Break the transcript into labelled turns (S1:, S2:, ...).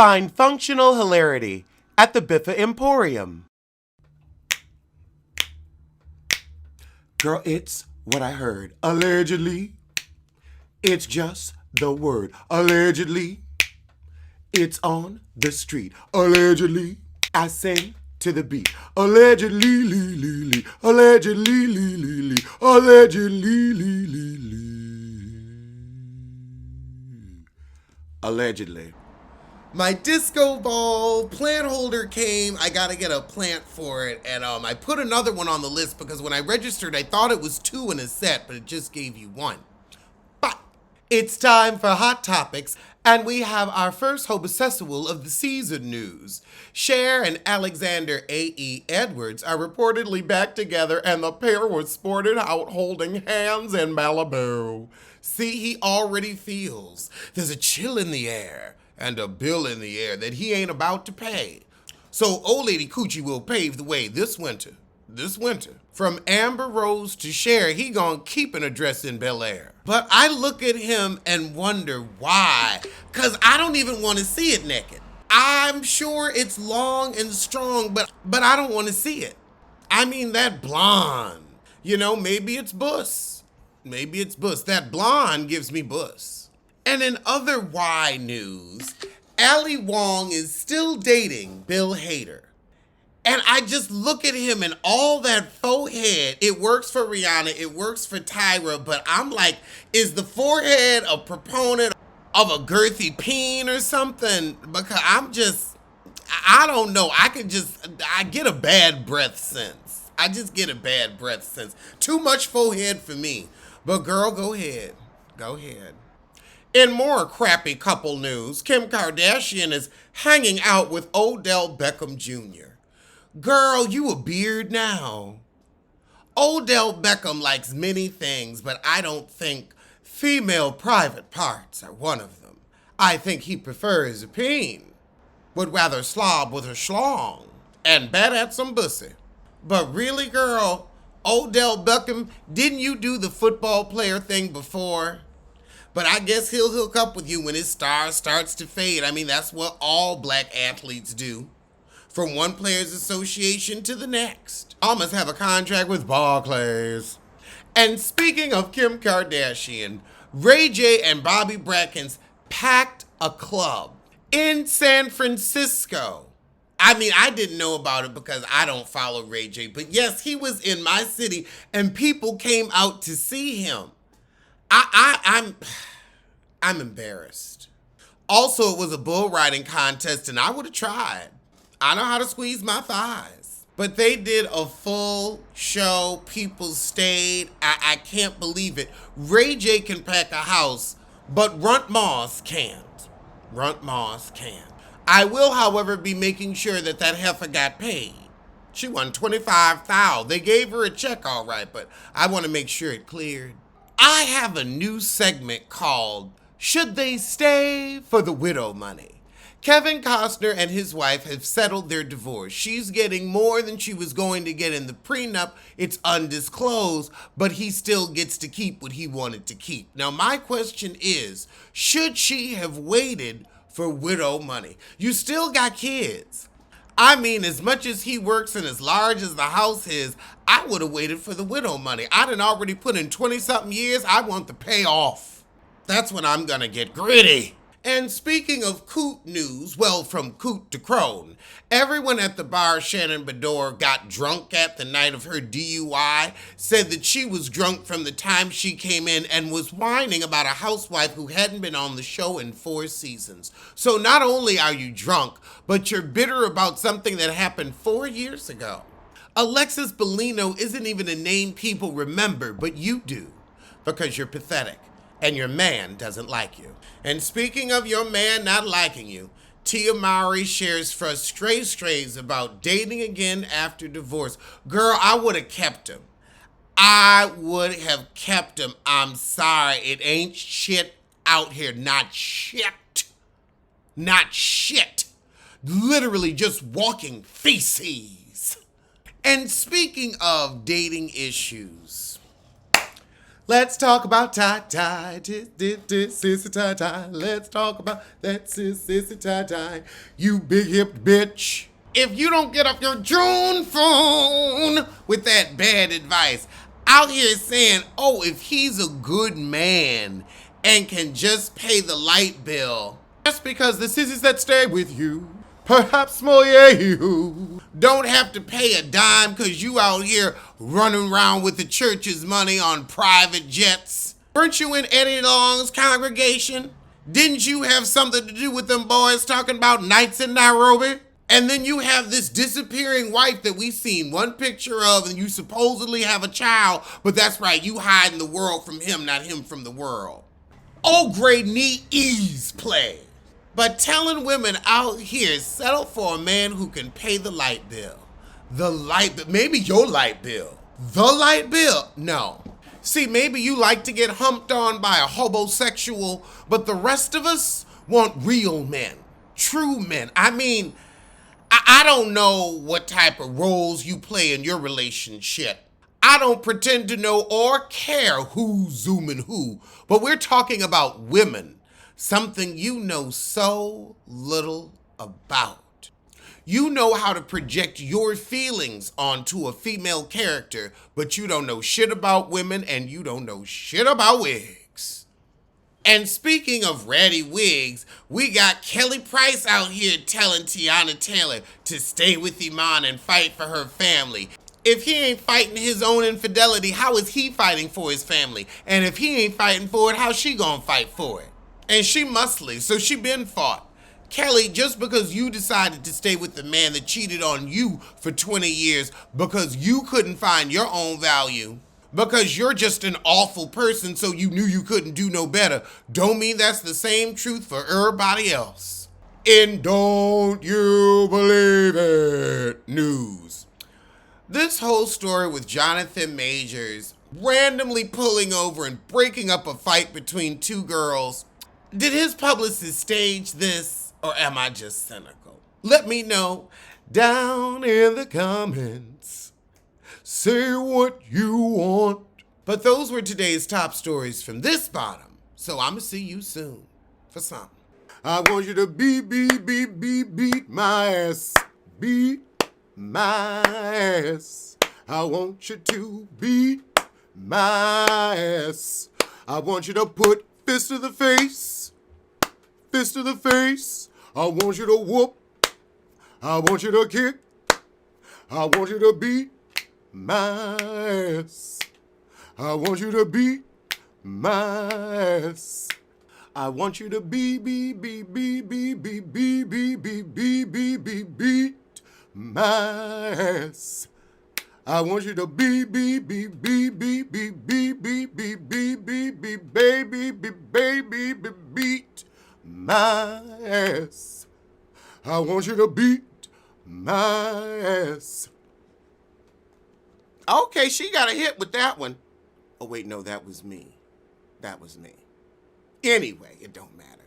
S1: Find functional hilarity at the Biffa Emporium. Girl, it's what I heard. Allegedly, it's just the word. Allegedly, it's on the street. Allegedly, I sing to the beat. Allegedly, lee, lee, lee. Allegedly, lee, lee, lee. Allegedly, lee, lee, lee. Allegedly. My disco ball plant holder came. I gotta get a plant for it. And I put another one on the list because when I registered, I thought it was 2 in a set, but it just gave you 1. But it's time for Hot Topics, and we have our first homosexual of the season news. Cher and Alexander A.E. Edwards are reportedly back together, and the pair was spotted out holding hands in Malibu. See, he already feels there's a chill in the air and a bill in the air that he ain't about to pay. So old lady Coochie will pave the way this winter. From Amber Rose to Cher, he gon' keep an address in Bel Air. But I look at him and wonder why. Cause I don't even want to see it naked. I'm sure it's long and strong, but I don't want to see it. I mean, that blonde, maybe it's Bus. That blonde gives me Bus. And in other why news, Ali Wong is still dating Bill Hader. And I just look at him and all that faux head. It works for Rihanna, it works for Tyra, but I'm like, is the forehead a proponent of a girthy peen or something? Because I don't know. I get a bad breath sense. I just get a bad breath sense. Too much faux head for me. But girl, go ahead. In more crappy couple news, Kim Kardashian is hanging out with Odell Beckham Jr. Girl, you a beard now. Odell Beckham likes many things, but I don't think female private parts are one of them. I think he prefers a peen. Would rather slob with a schlong and bet at some pussy. But really, girl, Odell Beckham, didn't you do the football player thing before? But I guess he'll hook up with you when his star starts to fade. I mean, that's what all black athletes do. From one player's association to the next. Almost have a contract with Barclays. And speaking of Kim Kardashian, Ray J and Bobby Brackens packed a club in San Francisco. I mean, I didn't know about it because I don't follow Ray J. But yes, he was in my city and people came out to see him. I'm embarrassed. Also, it was a bull riding contest and I would have tried. I know how to squeeze my thighs. But they did a full show. People stayed. I can't believe it. Ray J can pack a house, but Runt Moss can't. I will, however, be making sure that heifer got paid. She won $25,000. They gave her a check, all right, but I want to make sure it cleared. I have a new segment called Should They Stay for the Widow Money? Kevin Costner and his wife have settled their divorce. She's getting more than she was going to get in the prenup. It's undisclosed, but he still gets to keep what he wanted to keep. Now, my question is, should she have waited for widow money? You still got kids. I mean, as much as he works and as large as the house is, I would have waited for the widow money. I done already put in 20-something years. I want the payoff. That's when I'm gonna get gritty. And speaking of coot news, well, from coot to crone, everyone at the bar Shannon Bedore got drunk at the night of her DUI said that she was drunk from the time she came in and was whining about a housewife who hadn't been on the show in 4 seasons. So not only are you drunk, but you're bitter about something that happened 4 years ago. Alexis Bellino isn't even a name people remember, but you do, because you're pathetic. And your man doesn't like you. And speaking of your man not liking you, Tia Mowry shares frustrations about dating again after divorce. Girl, I would have kept him. I'm sorry. It ain't shit out here. Not shit. Literally just walking feces. And speaking of dating issues, Let's talk about tie-tie, sissy tie-tie. Let's talk about that sissy tie-tie. You big hipped bitch. If you don't get off your June phone with that bad advice, out here saying, oh, if he's a good man and can just pay the light bill, just because the sissies that stay with you, perhaps more you, don't have to pay a dime because you out here running around with the church's money on private jets. Weren't you in Eddie Long's congregation? Didn't you have something to do with them boys talking about nights in Nairobi? And then you have this disappearing wife that we've seen one picture of, and you supposedly have a child, but that's right, you hiding the world from him, not him from the world. Oh, great knee ease play. But telling women out here, settle for a man who can pay the light bill. The light bill, maybe your light bill. The light bill, no. See, maybe you like to get humped on by a homosexual, but the rest of us want real men, true men. I mean, I don't know what type of roles you play in your relationship. I don't pretend to know or care who's zooming who, but we're talking about women, something you know so little about. You know how to project your feelings onto a female character, but you don't know shit about women and you don't know shit about wigs. And speaking of ratty wigs, we got Kelly Price out here telling Tiana Taylor to stay with Iman and fight for her family. If he ain't fighting his own infidelity, how is he fighting for his family? And if he ain't fighting for it, how's she gonna fight for it? And she mustly, so she been fought. Kelly, just because you decided to stay with the man that cheated on you for 20 years because you couldn't find your own value, because you're just an awful person so you knew you couldn't do no better, don't mean that's the same truth for everybody else. And don't you believe it? News. This whole story with Jonathan Majors randomly pulling over and breaking up a fight between two girls. Did his publicist stage this, or am I just cynical? Let me know down in the comments. Say what you want. But those were today's top stories from this bottom, so I'ma see you soon for something. I want you to beat my ass. Beat my ass. I want you to beat my ass. I want you to put fist to the face. Fist to the face. I want you to whoop. I want you to kick. I want you to beat my ass. I want you to beat my ass. I want you to beat my ass. I want you to baby, beat my ass. I want you to beat my ass. Okay, she got a hit with that one. Oh, wait, no, that was me. That was me. Anyway, it don't matter.